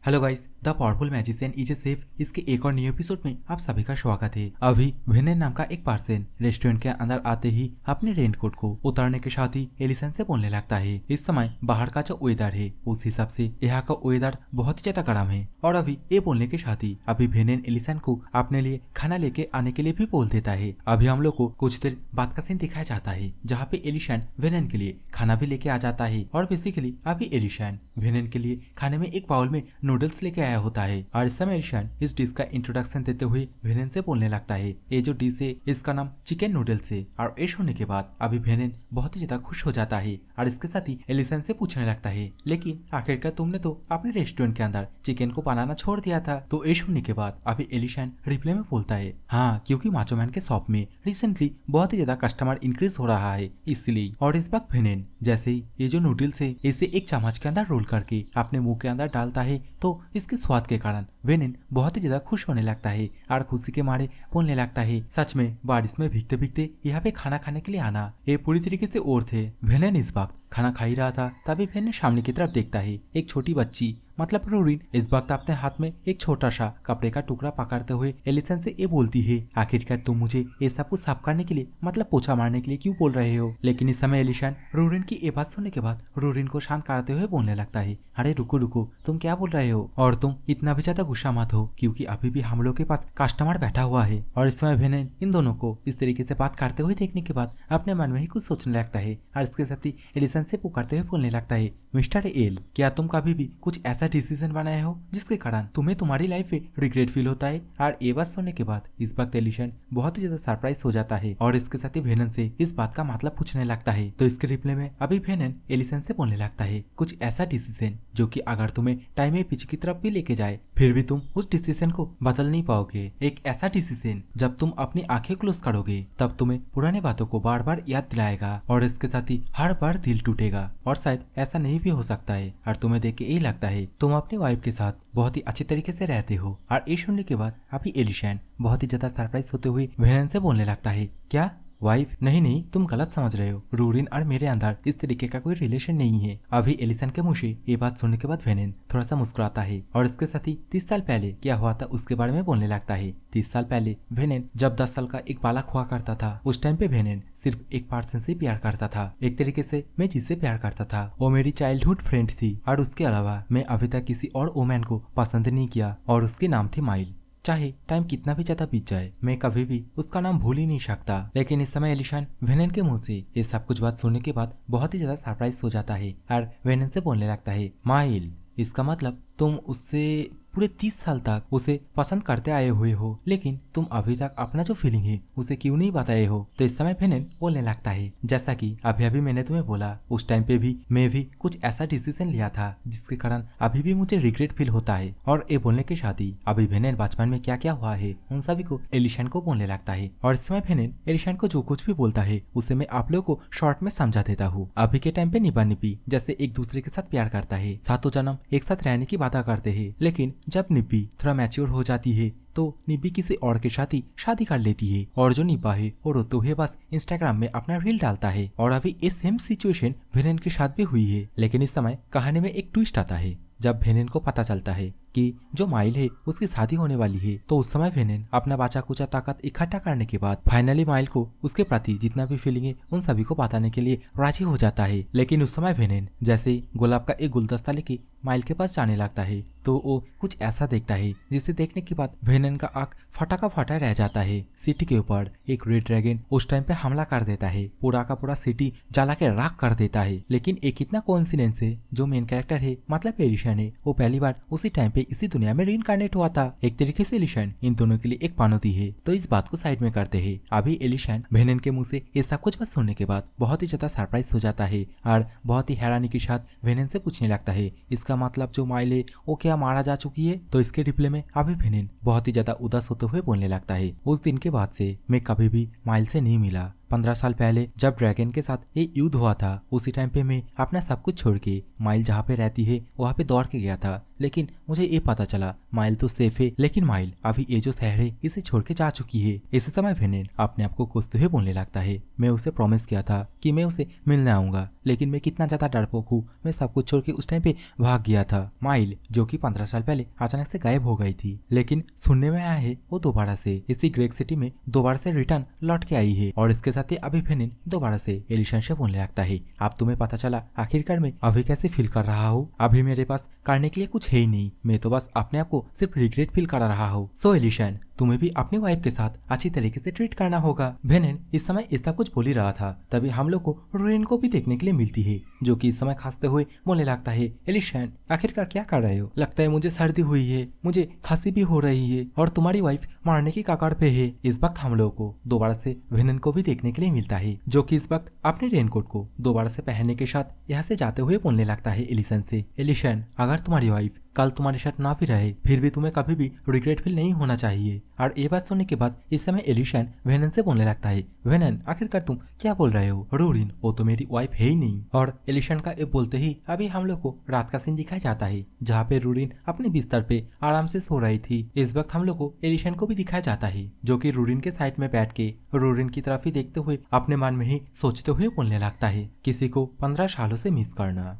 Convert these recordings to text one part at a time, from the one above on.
Hello guys, the powerful magician is a safe इसके एक और न्यू एपिसोड में आप सभी का स्वागत है। अभी वेनेन नाम का एक पर्सन रेस्टोरेंट के अंदर आते ही अपने रेनकोट को उतारने के साथ ही एलिसन से बोलने लगता है। इस समय बाहर का जो वेदर है उस हिसाब से यहाँ का वेदर बहुत ही ज्यादा गर्म है। और अभी ये बोलने के साथ ही अभी वेनेन एलिसन को अपने लिए खाना लेके आने के लिए भी बोल देता है। अभी हम लोग को कुछ देर बाद का सीन दिखाया जाता है जहाँ पे एलिसन वेनेन के लिए खाना भी लेके आ जाता है। और बेसिकली अभी एलिसन वेनेन के लिए खाने में एक बाउल में नूडल्स लेके आया होता है। और इस समय एलिसन इस डिश का इंट्रोडक्शन देते हुए वेनेन से बोलने लगता है ये जो डिश है इसका नाम चिकन नूडल्स है। और ऐश होने के बाद अभी वेनेन बहुत ही ज्यादा खुश हो जाता है और इसके साथ ही एलिसन से पूछने लगता है लेकिन आखिरकार तुमने तो अपने रेस्टोरेंट के अंदर चिकन को बनाना छोड़ दिया था। तो ऐश होने के बाद अभी एलिसन रिप्लाई में बोलता है हाँ, क्योंकि माचो मैन के शॉप में रिसेंटली बहुत ही ज्यादा कस्टमर इंक्रीज हो रहा है इसलिए। और इस वक्त वेनेन जैसे ही ये जो नूडल्स है इसे एक चम्मच के अंदर रोल करके अपने मुंह के अंदर डालता है तो इसके स्वाद के कारण वेनेन बहुत ही ज्यादा खुश होने लगता है और खुशी के मारे बोलने लगता है सच में बारिश में भीगते भीगते यहाँ पे खाना खाने के लिए आना ये पूरी तरीके से और थे। वेनेन इस वक्त खाना खा ही रहा था तभी वेनेन सामने की तरफ देखता है एक छोटी बच्ची मतलब रूरिन इस वक्त अपने हाथ में एक छोटा सा कपड़े का टुकड़ा पकड़ते हुए एलिसन से ये बोलती है आखिरकार तुम मुझे ये सब कुछ साफ करने के लिए मतलब पोछा मारने के लिए क्यों बोल रहे हो। लेकिन इस समय एलिसन रूरिन की ये बात सुनने के बाद रूरिन को शांत कराते हुए बोलने लगता है अरे रुको रुको, तुम क्या बोल रहे हो और तुम इतना भी ज्यादा गुस्सा मत हो क्योंकि अभी भी हम लोग के पास कस्टमर बैठा हुआ है। और इस समय वेनेन इन दोनों को इस तरीके से बात करते हुए देखने के बाद अपने मन में ही कुछ सोचने लगता है और इसके साथ ही एलिसन से पुकारते हुए बोलने लगता है मिस्टर एल, क्या तुम कभी भी कुछ ऐसा डिसीजन बनाए हो जिसके कारण तुम्हें तुम्हारी लाइफ में रिग्रेट फील होता है। और ये बात सुनने के बाद इस वक्त एलिसन बहुत ही ज्यादा सरप्राइज हो जाता है और इसके साथ ही वेनेन से इस बात का मतलब पूछने लगता है। तो इसके रिप्लाई में अभी वेनेन एलिसन से बोलने लगता है कुछ ऐसा डिसीजन जो कि अगर तुम्हें टाइम में पीछे की तरफ भी लेके जाए फिर भी तुम उस डिसीजन को बदल नहीं पाओगे। एक ऐसा डिसीजन जब तुम अपनी आंखें क्लोज करोगे तब तुम्हें पुरानी बातों को बार बार याद दिलाएगा और इसके साथ ही हर बार दिल टूटेगा और शायद ऐसा नहीं भी हो सकता है और तुम्हें देख के यही लगता है तुम अपनी वाइफ के साथ बहुत ही अच्छे तरीके से रहते हो। और ये सुनने के बाद अभी एलिसन बहुत ही ज्यादा सरप्राइज होते हुए वेनेन से बोलने लगता है क्या वाइफ? नहीं नहीं, तुम गलत समझ रहे हो। रूरिन और मेरे अंदर इस तरीके का कोई रिलेशन नहीं है। अभी एलिसन के मुंह से ये बात सुनने के बाद वेनेन थोड़ा सा मुस्कुराता है और इसके साथ ही 30 साल पहले क्या हुआ था उसके बारे में बोलने लगता है। 30 साल पहले वेनेन जब 10 साल का एक बालक हुआ करता था उस टाइम पे वेनेन सिर्फ एक पर्सन से प्यार करता था। एक तरीके से मैं जिससे प्यार करता था वो मेरी चाइल्डहुड फ्रेंड थी और उसके अलावा मैं अभी तक किसी और वुमेन को पसंद नहीं किया और उसके नाम थी माइल। चाहे टाइम कितना भी ज्यादा बीत जाए मैं कभी भी उसका नाम भूल ही नहीं सकता। लेकिन इस समय एलिसन वेनेन के मुंह से ये सब कुछ बात सुनने के बाद बहुत ही ज्यादा सरप्राइज हो जाता है और वेनेन से बोलने लगता है माइल, इसका मतलब तुम उससे पूरे 30 साल तक उसे पसंद करते आए हुए हो लेकिन तुम अभी तक अपना जो फीलिंग है उसे क्यों नहीं बताए हो। तो इस समय वेनेन बोलने लगता है जैसा कि अभी अभी मैंने तुम्हें बोला उस टाइम पे भी मैं भी कुछ ऐसा डिसीजन लिया था जिसके कारण अभी भी मुझे रिग्रेट फील होता है। और ये बोलने के साथ ही अभी वेनेन बचपन में क्या क्या हुआ है उन सभी को एलिसन को बोलने लगता है। और इस समय वेनेन एलिसन को जो कुछ भी बोलता है उसे मैं आप लोगों को शॉर्ट में समझा देता हूँ। अभी के टाइम पे निबा निबी जैसे एक दूसरे के साथ प्यार करता है, सातों जन्म एक साथ रहने की बात करते हैं, लेकिन जब निब्बी थोड़ा मैच्योर हो जाती है तो निब्बी किसी और के साथ ही शादी कर लेती है और जो निब्बा है वो रोते हुए बस इंस्टाग्राम में अपना रील डालता है। और अभी ये सेम सिचुएशन वेनेन के साथ भी हुई है। लेकिन इस समय कहानी में एक ट्विस्ट आता है जब वेनेन को पता चलता है कि जो माइल है उसकी शादी होने वाली है। तो उस समय वेनेन अपना बाचा कुचा ताकत इकट्ठा करने के बाद फाइनली माइल को उसके प्रति जितना भी फीलिंग है उन सभी को बताने के लिए राजी हो जाता है। लेकिन उस समय वेनेन जैसे ही गुलाब का एक गुलदस्ता लेके माइल के पास जाने लगता है तो वो कुछ ऐसा देखता है जिसे देखने के बाद वेनेन का आंख फटा का फटा रह जाता है। सिटी के ऊपर एक रेड ड्रैगन उस टाइम पे हमला कर देता है, पूरा का पूरा सिटी जला के राख कर देता है। लेकिन एक इतना कोइंसिडेंस है जो मेन कैरेक्टर है मतलब एलिसन है वो पहली बार उसी टाइम पे इसी दुनिया में रीइंकार्नेट हुआ था। एक तरीके से एलिसन इन दोनों के लिए एक पानोती है। तो इस बात को साइड में करते हैं अभी एलिसन वेनेन के मुंह से ये सब कुछ बात सुनने के बाद बहुत ही ज्यादा सरप्राइज हो जाता है और बहुत ही हैरानी के साथ वेनेन से पूछने लगता है इसका मतलब जो माइल है वो क्या मारा जा चुकी है। तो इसके रिप्लाई में अभी वेनेन बहुत ही ज्यादा उदास होते हुए बोलने लगता है उस दिन के बाद से मैं कभी भी माइल से नहीं मिला। 15 साल पहले जब ड्रैगन के साथ ये युद्ध हुआ था उसी टाइम पे मैं अपना सब कुछ छोड़ के माइल जहाँ पे रहती है वहाँ पे दौड़ के गया था, लेकिन मुझे ये पता चला माइल तो सेफ है, लेकिन माइल अभी ये जो शहर है इसे छोड़ के जा चुकी है। इसी समय वेनेन अपने आप को कोसते हुए बोलने लगता है, मैं उसे प्रॉमिस किया था कि मैं उसे मिलने आऊंगा, लेकिन मैं कितना ज्यादा डरपोक हूँ, मैं सब कुछ छोड़ के उस टाइम पे भाग गया था। माइल जो कि 15 साल पहले अचानक से गायब हो गई थी, लेकिन सुनने में आया है वो दोबारा से इसी ग्रेग सिटी में दोबारा से रिटर्न लौट के आई है। और इसके साथ ही अभी वेनेन दोबारा से एलिशन से बोलने लगता है, अब तुम्हें पता चला आखिरकार मैं अभी कैसे फील कर रहा हूँ। अभी मेरे पास करने के लिए कुछ है ही नहीं, मैं तो बस अपने आप को सिर्फ रिग्रेट फील कर रहा हूँ। सो एलिशन, तुम्हें भी अपनी वाइफ के साथ अच्छी तरीके से ट्रीट करना होगा। वेनेन इस समय ऐसा कुछ बोल ही रहा था, तभी हम लोग को रूरिन को भी देखने के लिए मिलती है, जो कि इस समय खांसते हुए बोलने लगता है, एलिशन आखिरकार क्या कर रहे हो? लगता है मुझे सर्दी हुई है, मुझे खांसी भी हो रही है और तुम्हारी वाइफ मारने की कगार पे है। इस वक्त हम लोगों को दोबारा से वेनेन को भी देखने के लिए मिलता है, जो कि इस वक्त अपने रेनकोट को दोबारा से पहनने के साथ यहाँ से जाते हुए बोलने लगता है एलिशन से, एलिशन अगर तुम्हारी वाइफ कल तुम्हारे साथ ना भी रहे फिर भी तुम्हें कभी भी रिग्रेट फील नहीं होना चाहिए। और ये बात सुनने के बाद इस समय एलिशन वेनेन से बोलने लगता है, वेनेन आखिरकार तुम क्या बोल रहे हो? रूरिन वो तो मेरी वाइफ है ही नहीं। और एलिशन का ये बोलते ही अभी हम लोग को रात का सीन दिखाया जाता है, जहाँ पे रूरिन अपने बिस्तर पे आराम से सो रही थी। इस वक्त हम लोग को एलिशन को भी दिखाया जाता है, जो की रूरिन के साइड में बैठ के रूरिन की तरफ ही देखते हुए अपने मन में ही सोचते हुए बोलने लगता है, किसी को 15 सालों से मिस करना,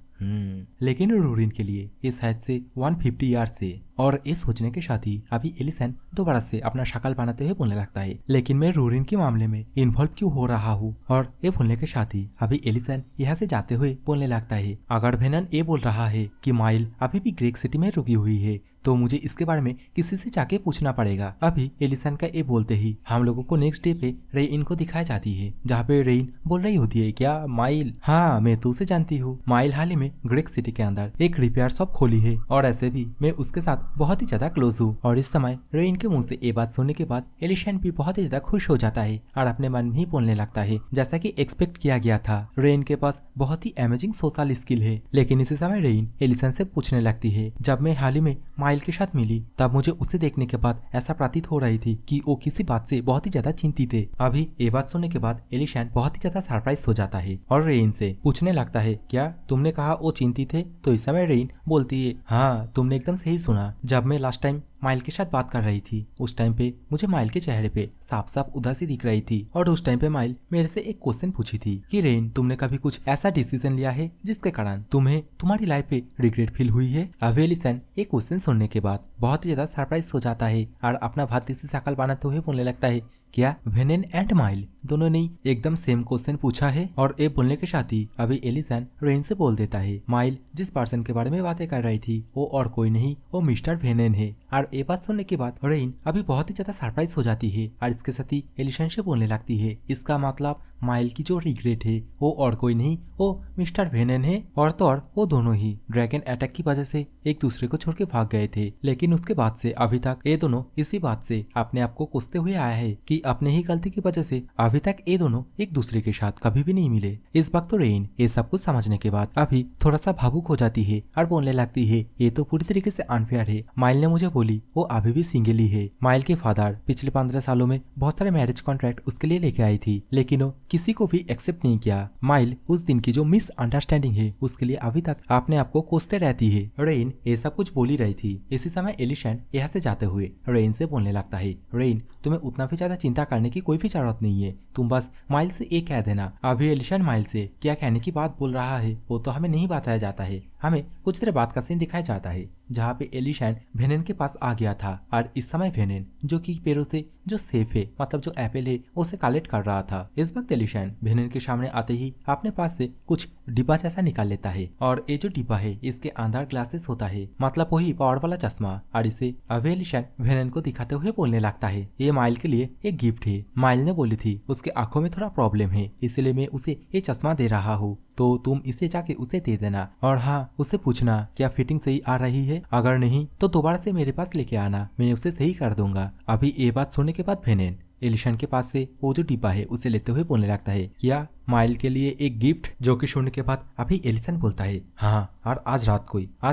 लेकिन रूरिन के लिए ये शायद से 150 ईयर से। और ये सोचने के साथ ही अभी एलिशन दोबारा से अपना शक्ल बनाते हुए बोलने लगता है, लेकिन मैं रूरिन के मामले में इन्वॉल्व क्यों हो रहा हूँ? और ये बोलने के साथ ही अभी एलिशन यहाँ से जाते हुए बोलने लगता है, अगर वेनेन ये बोल रहा है कि माइल अभी भी ग्रेग सिटी में रुकी हुई है तो मुझे इसके बारे में किसी से जाके पूछना पड़ेगा। अभी एलिशन का ये बोलते ही हम लोगों को नेक्स्ट डे पे रेइन को दिखाई जाती है, जहाँ पे रेइन बोल रही होती है, क्या माइल? हाँ मैं तो उसे जानती हूँ, माइल हाल ही में ग्रेग सिटी के अंदर एक रिपेयर शॉप खोली है और ऐसे भी मैं उसके साथ बहुत ही ज्यादा क्लोज हूँ। और इस समय रेइन के मुंह से ये बात सुनने के बाद एलिशन भी बहुत ही ज्यादा खुश हो जाता है और अपने मन में ही बोलने लगता है, जैसा कि एक्सपेक्ट किया गया था रेइन के पास बहुत ही अमेजिंग सोशल स्किल है। लेकिन इसी समय रेइन एलिशन से पूछने लगती है, जब मैं हाल ही में माइल के साथ मिली तब मुझे उसे देखने के बाद ऐसा प्रतीत हो रही थी कि वो किसी बात से बहुत ही ज्यादा चिंतित है। अभी ये बात सुनने के बाद एलिशन बहुत ही ज्यादा सरप्राइज हो जाता है और रेइन से पूछने लगता है, क्या तुमने कहा वो चिंतित है? तो इस समय रेइन बोलती है, हाँ तुमने एकदम सही सुना, जब मैं लास्ट टाइम माइल के साथ बात कर रही थी उस टाइम पे मुझे माइल के चेहरे पे साफ साफ उदासी दिख रही थी और उस टाइम पे माइल मेरे से एक क्वेश्चन पूछी थी कि रेन तुमने कभी कुछ ऐसा डिसीजन लिया है जिसके कारण तुम्हें तुम्हारी लाइफ पे रिग्रेट फील हुई है? अब एलिशन एक क्वेश्चन सुनने के बाद बहुत ही ज्यादा सरप्राइज हो जाता है और अपना भाती से शकल बनाते हुए बोलने लगता है, क्या वेनेन एंड माइल दोनों ने एकदम सेम क्वेश्चन पूछा है? और ये बोलने के साथ ही अभी एलिशन रेन से बोल देता है, माइल जिस पर्सन के बारे में बातें कर रही थी वो और कोई नहीं, वो मिस्टर वेनेन है। और ये बात सुनने के बाद रेन अभी बहुत ही ज्यादा सरप्राइज हो जाती है और इसके साथ ही एलिशन से बोलने लगती है, इसका मतलब माइल की जो रिग्रेट है वो और कोई नहीं, वो मिस्टर वेनेन है। और तो और वो दोनों ही ड्रैगन अटैक की वजह से एक दूसरे को छोड़ के भाग गए थे, लेकिन उसके बाद से अभी तक ये दोनों इसी बात से अपने आप को कोसते हुए आया है कि अपने ही गलती की वजह से अभी तक ये दोनों एक दूसरे के साथ कभी भी नहीं मिले। इस वक्त तो रेन ये सब कुछ समझने के बाद अभी थोड़ा सा भावुक हो जाती है और बोलने लगती है, ये तो पूरी तरीके से अनफेयर है। माइल ने मुझे बोली वो अभी भी सिंगल ही है। माइल के फादर पिछले 15 सालों में बहुत सारे मैरिज कॉन्ट्रैक्ट उसके लिए लेके आई थी, लेकिन वो किसी को भी एक्सेप्ट नहीं किया। माइल उस दिन की जो मिसअंडरस्टैंडिंग है उसके लिए अभी तक अपने आप को कोसते रहती है। रेन ये सब कुछ बोली रही थी, इसी समय एलिशन यहाँ से जाते हुए रेन से बोलने लगता है, रेन तुम्हें उतना भी ज्यादा चिंता करने की कोई भी जरूरत नहीं है, तुम बस माइल से ये कह देना। अभी एलिशन माइल से क्या कहने की बात बोल रहा है वो तो हमें नहीं बताया जाता है, हमें कुछ देर बाद का सीन दिखाया जाता है जहाँ पे एलिशन वेनेन के पास आ गया था और इस समय वेनेन जो कि पेड़ों से जो सेफ है मतलब जो एप्पल है उसे कलेक्ट कर रहा था। इस वक्त एलिशन वेनेन के सामने आते ही अपने पास से कुछ डिब्बा जैसा निकाल लेता है और ये जो डिब्बा है इसके अंदर ग्लासेस होता है, मतलब वही पावर वाला चश्मा। और इसे अभी एलिशन वेनेन को दिखाते हुए बोलने लगता है, ये माइल के लिए एक गिफ्ट है। माइल ने बोली थी उसके आंखों में थोड़ा प्रॉब्लम है इसलिए मैं उसे ये चश्मा दे रहा हूँ, तो तुम इसे जाके उसे दे देना और हाँ उससे पूछना क्या फिटिंग सही आ रही है, अगर नहीं तो दोबारा से मेरे पास लेके आना, मैं उसे सही कर दूंगा। अभी ये बात सुनने के बाद वेनेन एलिशन के पास से वो जो डिब्बा है उसे लेते हुए बोलने लगता है, क्या माइल के लिए एक गिफ्ट? जो कि सुनने के बाद अभी एलिसन बोलता है, हाँ, और आज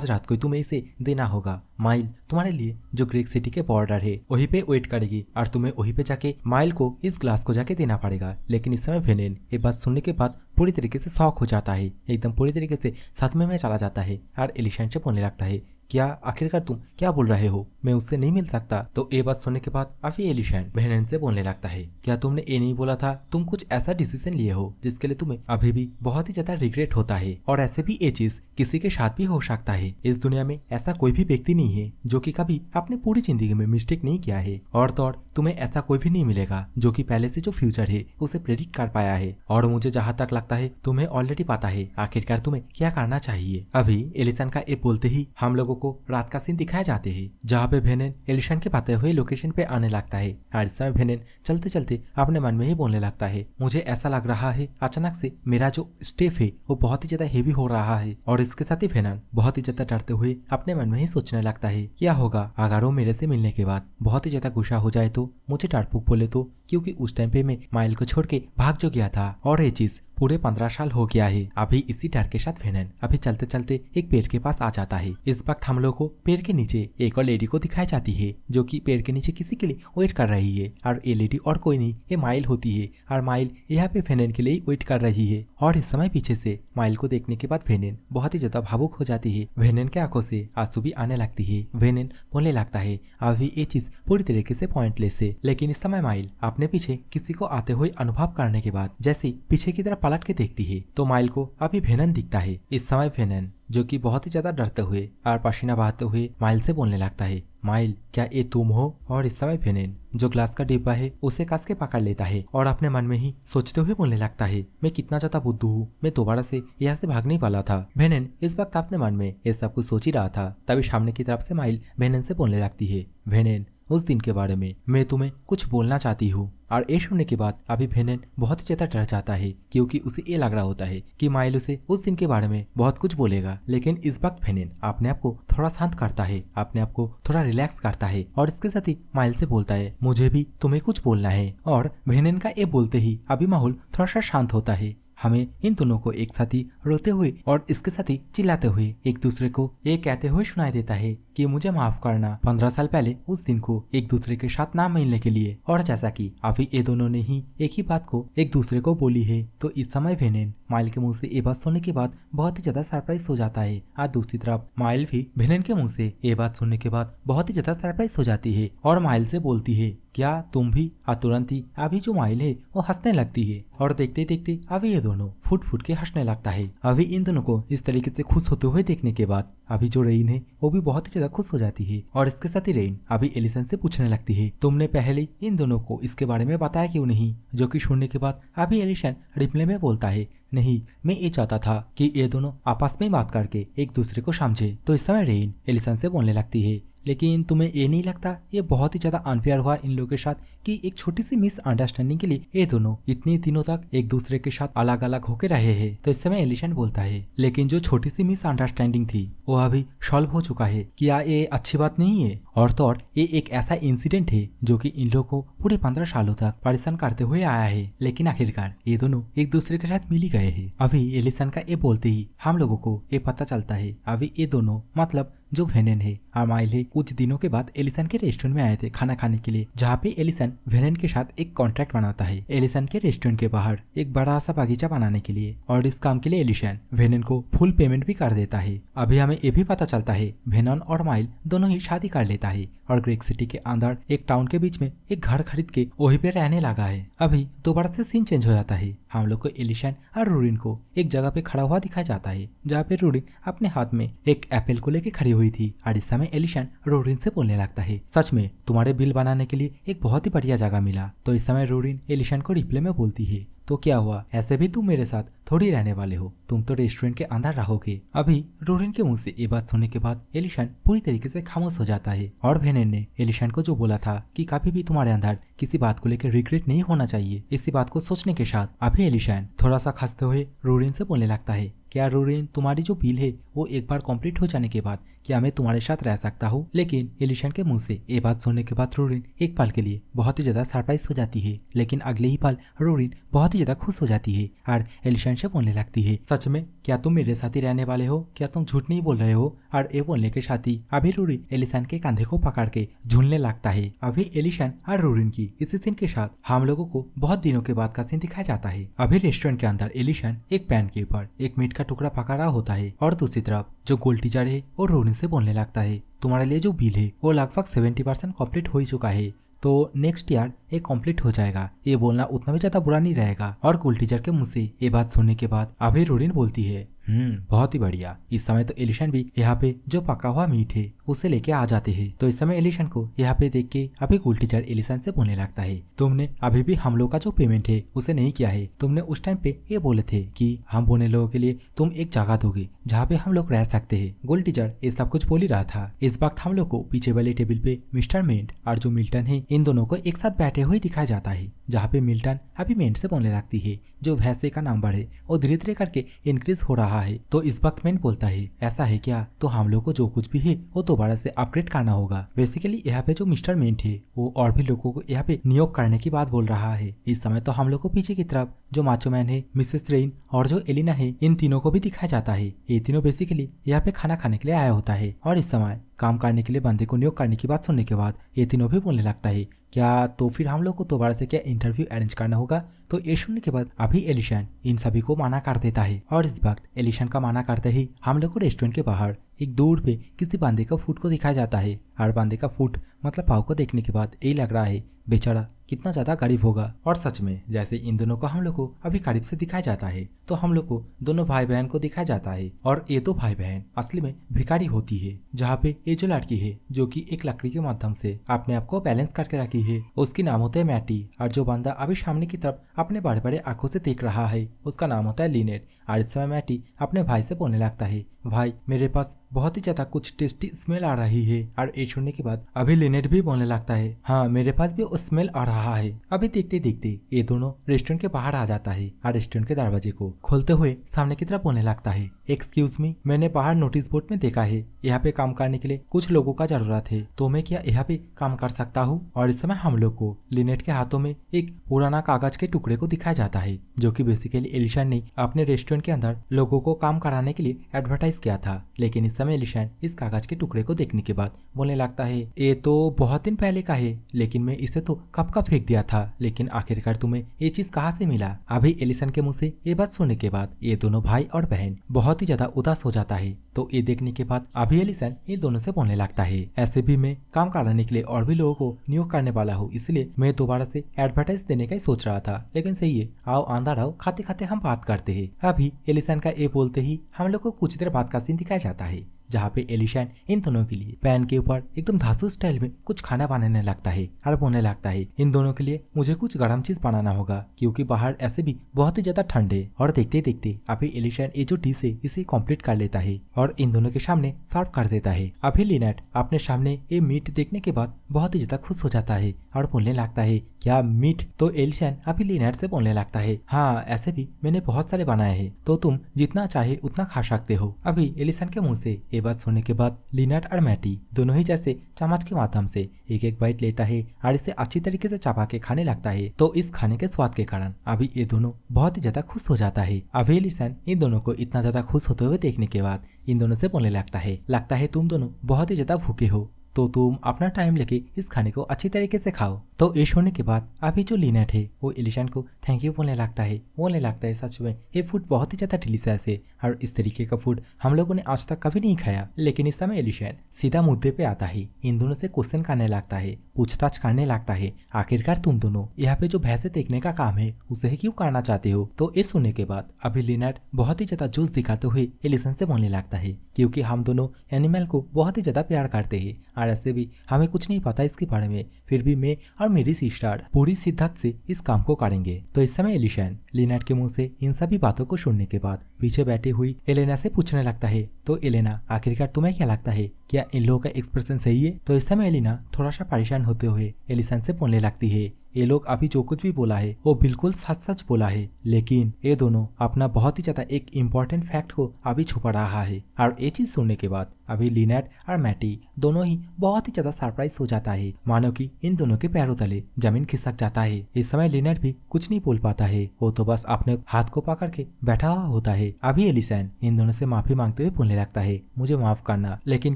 रात को तुम्हें इसे देना होगा। माइल तुम्हारे लिए जो ग्रेक सिटी के बॉर्डर है वहीं पे वेट करेगी और तुम्हें वहीं पे जाके माइल को इस ग्लास को जाके देना पड़ेगा। लेकिन इस समय वेनेन ये बात सुनने के बाद पूरी तरीके से शॉक हो जाता है, एकदम पूरी तरीके से सदमे में चला जाता है और एलिशन से बोलने लगता है, क्या आखिरकार तुम क्या बोल रहे हो? मैं उससे नहीं मिल सकता। तो ये बात सुनने के बाद अभी एलिशन वेनेन से बोलने लगता है, क्या तुमने ये नहीं बोला था तुम कुछ ऐसा डिसीजन लिए हो जिसके लिए तुम्हें अभी भी बहुत ही ज्यादा रिग्रेट होता है? और ऐसे भी ये चीज किसी के साथ भी हो सकता है। इस दुनिया में ऐसा कोई भी व्यक्ति नहीं है जो कि कभी अपनी पूरी जिंदगी में मिस्टेक नहीं किया है, और तो और तुम्हें ऐसा कोई भी नहीं मिलेगा जो कि पहले से जो फ्यूचर है उसे प्रेडिक्ट कर पाया है। और मुझे जहाँ तक लगता है तुम्हें ऑलरेडी पता है आखिरकार तुम्हें क्या करना चाहिए। अभी एलिसन का ये बोलते ही हम लोगों को रात का सीन दिखाया जाते हैं जहाँ पे वेनेन एलिशन के बताए हुए लोकेशन पे आने लगता है। और इस समय वेनेन चलते चलते अपने मन में ही बोलने लगता है, मुझे ऐसा लग रहा है अचानक से मेरा जो स्टेप है वो बहुत ही ज्यादा हेवी हो रहा है। और इसके साथ ही वेनेन बहुत ही ज्यादा डरते हुए अपने मन में ही सोचने लगता है, क्या होगा अगर वो मेरे से मिलने के बाद बहुत ही ज्यादा गुस्सा हो जाए तो, मुझे डरपोक बोले तो, क्योंकि उस टाइम पे मैं माइल को छोड़ के भाग जो गया था और ये चीज पूरे 15 साल हो गया है। अभी इसी डर के साथ वेनेन अभी चलते चलते एक पेड़ के पास आ जाता है। इस वक्त हम लोग को पेड़ के नीचे एक और लेडी को दिखाई जाती है जो कि पेड़ के नीचे किसी के लिए वेट कर रही है। और ये लेडी और कोई नहीं, ये माइल होती है और माइल यहाँ पे वेनेन के लिए वेट कर रही है। और इस समय पीछे से माइल को देखने के बाद वेनेन बहुत ही ज्यादा भावुक हो जाती है। वेनेन के आंखों से आंसू भी आने लगती है। वेनेन बोलने लगता है, अभी ये चीज पूरी तरीके से पॉइंटलेस है। लेकिन इस समय माइल अपने पीछे किसी को आते हुए अनुभव करने के बाद जैसे पीछे की तरफ पलट के देखती है तो माइल को अभी वेनेन दिखता है। इस समय वेनेन जो कि बहुत ही ज्यादा डरते हुए और पसीना बहाते हुए माइल से बोलने लगता है, माइल क्या ये तुम हो? और इस समय वेनेन जो ग्लास का डिब्बा है उसे कस के पकड़ लेता है और अपने मन में ही सोचते हुए बोलने लगता है, मैं कितना ज्यादा बुद्धू हूँ, मैं दोबारा से यहाँ से भागने वाला था। वेनेन इस वक्त अपने मन में ये सब कुछ सोच ही रहा था, तभी सामने की तरफ से माइल वेनेन से बोलने लगती है, वेनेन उस दिन के बारे में मैं तुम्हें कुछ बोलना चाहती हूँ। और ये सुनने के बाद अभी वेनेन बहुत ही ज्यादा डर जाता है क्योंकि उसे ये लग रहा होता है कि माइल उसे उस दिन के बारे में बहुत कुछ बोलेगा। लेकिन इस वक्त वेनेन अपने आप को थोड़ा शांत करता है, अपने आप को थोड़ा रिलैक्स करता है और इसके साथ ही माइल से बोलता है, मुझे भी तुम्हें कुछ बोलना है। और वेनेन का ये बोलते ही अभी माहौल थोड़ा सा शांत होता है। हमें इन दोनों को एक साथ ही रोते हुए और इसके साथ ही चिल्लाते हुए एक दूसरे को ये कहते हुए सुनाई देता है कि मुझे माफ करना, 15 साल पहले उस दिन को एक दूसरे के साथ ना मिलने के लिए। और जैसा कि अभी ये दोनों ने ही एक ही बात को एक दूसरे को बोली है तो इस समय वेनेन माइल के मुंह से ये बात सुनने के बाद बहुत ही ज्यादा सरप्राइज हो जाता है। और दूसरी तरफ माइल भी वेनेन के मुंह से ये बात सुनने के बाद बहुत ही ज्यादा सरप्राइज हो जाती है और माइल से बोलती है, क्या तुम भी? और तुरंत ही अभी जो माइल है वो हंसने लगती है और देखते देखते अभी ये दोनों फुट फुट के हंसने लगता है। अभी इन दोनों को इस तरीके से खुश होते हुए देखने के बाद अभी जो रेन है वो भी बहुत ही ज्यादा खुश हो जाती है। और इसके साथ ही रेन अभी एलिसन से पूछने लगती है, तुमने पहले इन दोनों को इसके बारे में बताया क्यों नहीं? जो कि सुनने के बाद अभी एलिसन रिप्ले में बोलता है, नहीं, मैं ये चाहता था कि ये दोनों आपस में बात करके एक दूसरे को समझे। तो इस समय रेन एलिसन से बोलने लगती है, लेकिन तुम्हें ये नहीं लगता ये बहुत ही ज्यादा अनफेयर हुआ इन लोगों के साथ कि एक छोटी सी मिसअंडरस्टैंडिंग के लिए ये दोनों इतने दिनों तक एक दूसरे के साथ अलग अलग होके रहे हैं? तो इस समय एलिशन बोलता है, लेकिन जो छोटी सी मिसअंडरस्टैंडिंग थी वो अभी सॉल्व हो चुका है, क्या ये अच्छी बात नहीं है? और तो और ये एक ऐसा इंसिडेंट है जो कि इन लोगों को पूरे 15 सालों तक परेशान करते हुए आया है, लेकिन आखिरकार ये दोनों एक दूसरे के साथ मिल ही गए हैं। अभी एलिसन का ये बोलते ही हम लोगों को ये पता चलता है अभी ये दोनों मतलब जो वेनेन है और माइल है कुछ दिनों के बाद एलिसन के रेस्टोरेंट में आए थे खाना खाने के लिए, जहाँ पे एलिसन वेनेन के साथ एक कॉन्ट्रैक्ट बनाता है एलिसन के रेस्टोरेंट के बाहर एक बड़ा सा बगीचा बनाने के लिए। और इस काम के लिए एलिसन वेनेन को फुल पेमेंट भी कर देता है। अभी हमें ये भी पता चलता है वेनेन और माइल दोनों ही शादी कर लेता है और ग्रेक सिटी के अंदर एक टाउन के बीच में एक घर खरीद के वहीं पे रहने लगा है। अभी दोबारा से सीन चेंज हो जाता है। हम लोग को एलिशन और रूरिन को एक जगह पे खड़ा हुआ दिखाया जाता है जहाँ पे रूरिन अपने हाथ में एक एप्पल को लेके खड़ी हुई थी। और इस समय एलिशन रूरिन से बोलने लगता है, सच में तुम्हारे बिल बनाने के लिए एक बहुत ही बढ़िया जगह मिला। तो इस समय रूरिन एलिशन को रिप्ले में बोलती है, तो क्या हुआ, ऐसे भी तुम मेरे साथ थोड़ी रहने वाले हो, तुम तो रेस्टोरेंट के अंदर रहोगे। अभी रूरिन के मुंह से ये बात सुनने के बाद एलिशन पूरी तरीके से खामोश हो जाता है। और वेनेन ने एलिशन को जो बोला था कि कभी भी तुम्हारे अंदर किसी बात को लेकर रिग्रेट नहीं होना चाहिए, इसी बात को सोचने के साथ अभी एलिशन थोड़ा सा खसते हुए रूरिन से बोलने लगता है, क्या रूरिन तुम्हारी जो बिल है वो एक बार कंप्लीट हो जाने के बाद क्या मैं तुम्हारे साथ रह सकता हूँ। लेकिन एलिशन के मुंह से ये बात सुनने के बाद रोरिन एक पल के लिए बहुत ही ज्यादा सरप्राइज हो जाती है, लेकिन अगले ही पल रोरिन बहुत ही ज्यादा खुश हो जाती है और एलिशन से बोलने लगती है, सच में क्या तुम मेरे साथ ही रहने वाले हो, क्या तुम झूठ नहीं बोल रहे हो। और ये बोलने के साथ ही अभी रोरिन एलिशन के कंधे को पकड़ के झूलने लगता है। अभी एलिशन और रोरिन की इसी सीन के साथ हम लोगों को बहुत दिनों के बाद का सीन दिखाया जाता है। अभी रेस्टोरेंट के अंदर एलिशन एक पैन के ऊपर एक मीट का टुकड़ा पका रहा होता है और दूसरी तरफ जो गोल्ड टीचर है वो रोरिन से बोलने लगता है, तुम्हारे लिए जो बिल है वो लगभग 70% कंप्लीट हो ही चुका है, तो नेक्स्ट ईयर ये कंप्लीट हो जाएगा। ये बोलना उतना भी ज्यादा बुरा नहीं रहेगा। और गोल्ड टीचर के मुंह से ये बात सुनने के बाद अभी रोरिन बोलती है, बहुत ही बढ़िया। इस समय तो एलिशन भी यहाँ पे जो पका हुआ मीट है उसे लेके आ जाते हैं। तो इस समय एलिशन को यहाँ पे देख के अभी गोल्ड टीचर एलिशन से बोलने लगता है, तुमने अभी भी हम लोग का जो पेमेंट है उसे नहीं किया है। तुमने उस टाइम पे ये बोले थे कि हम बोने लोगों के लिए तुम एक जगह दोगे जहाँ पे हम लोग रह सकते हैं। गोल्ड टीचर ये सब कुछ बोल ही रहा था। इस वक्त हम लोग को पीछे वाले टेबल पे मिस्टर मेंट और जो मिल्टन है इन दोनों को एक साथ बैठे हुए दिखाया जाता है, जहाँ पे मिल्टन अभी मेंट से बोलने लगती है, जो भैंसे का नंबर है वो धीरे धीरे करके इंक्रीज हो रहा है। तो इस वक्त मेंट बोलता है, ऐसा है क्या, तो हम लोग को जो कुछ भी है वो दोबारा से अपग्रेड करना होगा। बेसिकली यहाँ पे जो मिस्टर मेंट है वो और भी लोगों को यहाँ पे नियोग करने की बात बोल रहा है। इस समय तो हम लोग को पीछे की तरफ जो माचो मैन है, मिसेस रेन और जो एलिना है, इन तीनों को भी दिखाया जाता है। ये तीनों बेसिकली यहाँ पे खाना खाने के लिए आया होता है और इस समय काम करने के लिए बंदे को नियोग करने की बात सुनने के बाद ये तीनों भी बोलने लगता है, क्या तो फिर हम लोग को दोबारा से क्या इंटरव्यू अरेंज करना होगा। तो ये सुनने के बाद अभी एलिशन इन सभी को मना कर देता है और इस वक्त एलिशन का मना करते ही हम लोग को रेस्टोरेंट के बाहर एक दूर पे किसी बंदे का फुट को दिखाया जाता है। और बंदे का फुट मतलब पाव को देखने के बाद यही लग रहा है बेचारा कितना ज्यादा गरीब होगा। और सच में जैसे इन दोनों को हम लोग को अभी करीब से दिखाया जाता है तो हम लोग को दोनों भाई बहन को दिखाया जाता है और ये दो भाई बहन असली में भिखारी होती है, जहाँ पे ये जो लड़की है जो कि एक लकड़ी के माध्यम से अपने आप को बैलेंस करके रखी है उसकी नाम होता है मैटी। और जो बंदा अभी सामने की तरफ अपने बड़े बड़े आंखों से देख रहा है उसका नाम होता है लिनेट। और इस समय मैटी अपने भाई से बोलने लगता है, भाई मेरे पास बहुत ही ज्यादा कुछ टेस्टी स्मेल आ रही है। और ये सुनने के बाद अभी लिनेट भी बोलने लगता है, हाँ मेरे पास भी स्मेल आ रहा है। अभी देखते देखते ये दोनों रेस्टोरेंट के बाहर आ जाता है और रेस्टोरेंट के दरवाजे को खोलते हुए सामने की तरफ बोलने लगता है, एक्सक्यूज मी, मैंने बाहर नोटिस बोर्ड में देखा है यहाँ पे काम करने के लिए कुछ लोगों का जरूरत है, तो मैं क्या यहाँ पे काम कर सकता हूँ। और इस समय हम लोग को लिनेट के हाथों में एक पुराना कागज के टुकड़े को दिखाया जाता है, जो कि बेसिकली एलिशन ने अपने रेस्टोरेंट के अंदर लोगों को काम कराने के लिए एडवर्टाइज किया था। लेकिन इस समय एलिशन इस कागज के टुकड़े को देखने के बाद बोलने लगता है, ये तो बहुत दिन पहले का है, लेकिन मैं इसे तो कब का फेंक दिया था, लेकिन आखिरकार तुम्हें ये चीज कहाँ से मिला। अभी एलिशन के मुंह से ये बात सुनने के बाद ये दोनों भाई और बहन बहुत ही ज्यादा उदास हो जाता है। तो ये देखने के बाद अभी एलिशन इन दोनों से बोलने लगता है, ऐसे भी मैं काम कराने के लिए और भी लोगों को नियोग करने वाला हूँ, इसलिए मैं दोबारा से एडवर्टाइज देने का ही सोच रहा था। लेकिन सही है, आओ अंदर आओ, खाते खाते हम बात करते हैं। अभी एलिशन का ये बोलते ही हम लोग को कुछ देर बाद का सीन दिखाया जाता है, जहाँ पे एलिशन इन दोनों के लिए पैन के ऊपर एकदम धांसू स्टाइल में कुछ खाना बनाने लगता है और बोलने लगता है, इन दोनों के लिए मुझे कुछ गर्म चीज बनाना होगा क्योंकि बाहर ऐसे भी बहुत ही ज्यादा ठंड है। और देखते देखते अभी एलिशन ये जो डिश है इसे कंप्लीट कर लेता है और इन दोनों के सामने सर्व कर देता है। अभी लिनेट अपने सामने ये मीट देखने के बाद बहुत ही ज्यादा खुश हो जाता है और बोलने लगता है, क्या मीट। तो एलिशन अभी लिनेट से बोलने लगता है, हाँ ऐसे भी मैंने बहुत सारे बनाए हैं, तो तुम जितना चाहे उतना खा सकते हो। अभी एलिशन के मुंह से ये बात सुनने के बाद लिनेट और मैटी दोनों ही जैसे चम्मच के माध्यम से एक एक बाइट लेता है और इसे अच्छी तरीके से चबा के खाने लगता है। तो इस खाने के स्वाद के कारण अभी ये दोनों बहुत ही ज्यादा खुश हो जाता है। अभी एलिशन इन दोनों को इतना ज्यादा खुश होते हुए देखने के बाद इन दोनों से बोलने लगता है तुम दोनों बहुत ही ज्यादा भूखे हो, तो तुम अपना टाइम लेके इस खाने को अच्छी तरीके से खाओ। तो इस होने के बाद अभी जो लिनेट है वो एलिशन को थैंक यू बोलने लगता है, सच में ये फूड बहुत ही ज्यादा डिलीशियस है और इस तरीके का फूड हम लोगों ने आज तक कभी नहीं खाया। लेकिन इस समय एलिशन सीधा मुद्दे पे आता है, इन दोनों से क्वेश्चन करने लगता है, पूछताछ करने लगता है, आखिरकार तुम दोनों यहाँ पे जो भैंसे देखने का काम है उसे ही क्यों करना चाहते हो। तो इस सुनने के बाद अभी लिनेट बहुत ही ज्यादा जोश दिखाते हुए एलिशन से बोलने लगता है, क्योंकि हम दोनों एनिमल को बहुत ही ज्यादा प्यार करते हैं और ऐसे भी हमें कुछ नहीं पता इसके बारे में, फिर भी मैं और मेरी सिस्टर पूरी शिद्दत से इस काम को करेंगे। तो इस समय एलिशन लिनेट के मुंह से इन सभी बातों को सुनने के बाद पीछे बैठी हुई एलेना से पूछने लगता है, तो एलेना, आखिरकार तुम्हें क्या लगता है, क्या इन लोगों का एक्सप्रेशन सही है? तो इस समय एलिना थोड़ा सा परेशान होते हुए एलिसन से बोलने लगती है, ये लोग अभी जो कुछ भी बोला है वो बिल्कुल सच सच बोला है, लेकिन ये दोनों अपना बहुत ही ज्यादा एक इम्पोर्टेंट फैक्ट को अभी छुपा रहा है। और ये चीज सुनने के बाद अभी लिनेट और मैटी दोनों ही बहुत ही ज्यादा सरप्राइज हो जाता है, मानो कि इन दोनों के पैरों तले जमीन खिसक जाता है। इस समय लिनेट भी कुछ नहीं बोल पाता है, वो तो बस अपने हाथ को पकड़ के बैठा हुआ होता है। अभी एलिसन इन दोनों से माफी मांगते हुए बोलने लगता है, मुझे माफ करना, लेकिन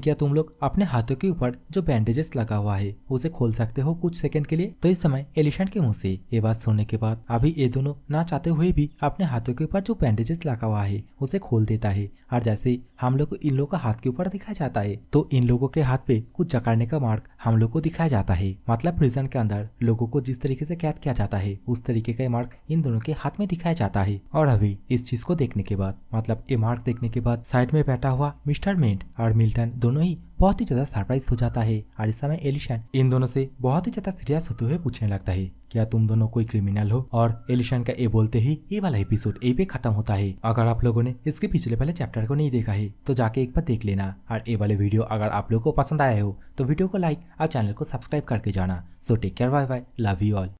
क्या तुम लोग अपने हाथों के ऊपर जो बैंडेजेस लगा हुआ है उसे खोल सकते हो कुछ सेकंड के लिए? तो इस समय एलिसन के मुंह से ये बात सुनने के बाद अभी ये दोनों ना चाहते हुए भी अपने हाथों के ऊपर जो बैंडेजेस लगा हुआ है उसे खोल देता है। और जैसे हम लोग को इन लोगों का हाथ के ऊपर दिखाया जाता है तो इन लोगों के हाथ पे कुछ जकड़ने का मार्क हम लोग को दिखाया जाता है। मतलब प्रिजन के अंदर लोगों को जिस तरीके से कैद किया जाता है उस तरीके का मार्क इन दोनों के हाथ में दिखाया जाता है। और अभी इस चीज को देखने के बाद, मतलब ये मार्क देखने के बाद साइड में बैठा हुआ मिस्टर मेंट और मिल्टन दोनों ही बहुत ही ज्यादा सरप्राइज हो जाता है। और इस समय एलिसन इन दोनों से बहुत ही ज्यादा सीरियस होते हुए पूछने लगता है, क्या तुम दोनों कोई क्रिमिनल हो? और एलिसन का ये बोलते ही ये वाला एपिसोड यहीं पे खत्म होता है। अगर आप लोगों ने इसके पिछले वाले चैप्टर को नहीं देखा है तो जाके एक बार देख लेना। और ये वाले वीडियो अगर आप लोगों को पसंद आया हो तो वीडियो को लाइक और चैनल को सब्सक्राइब करके जाना। So take care, bye bye, love you all.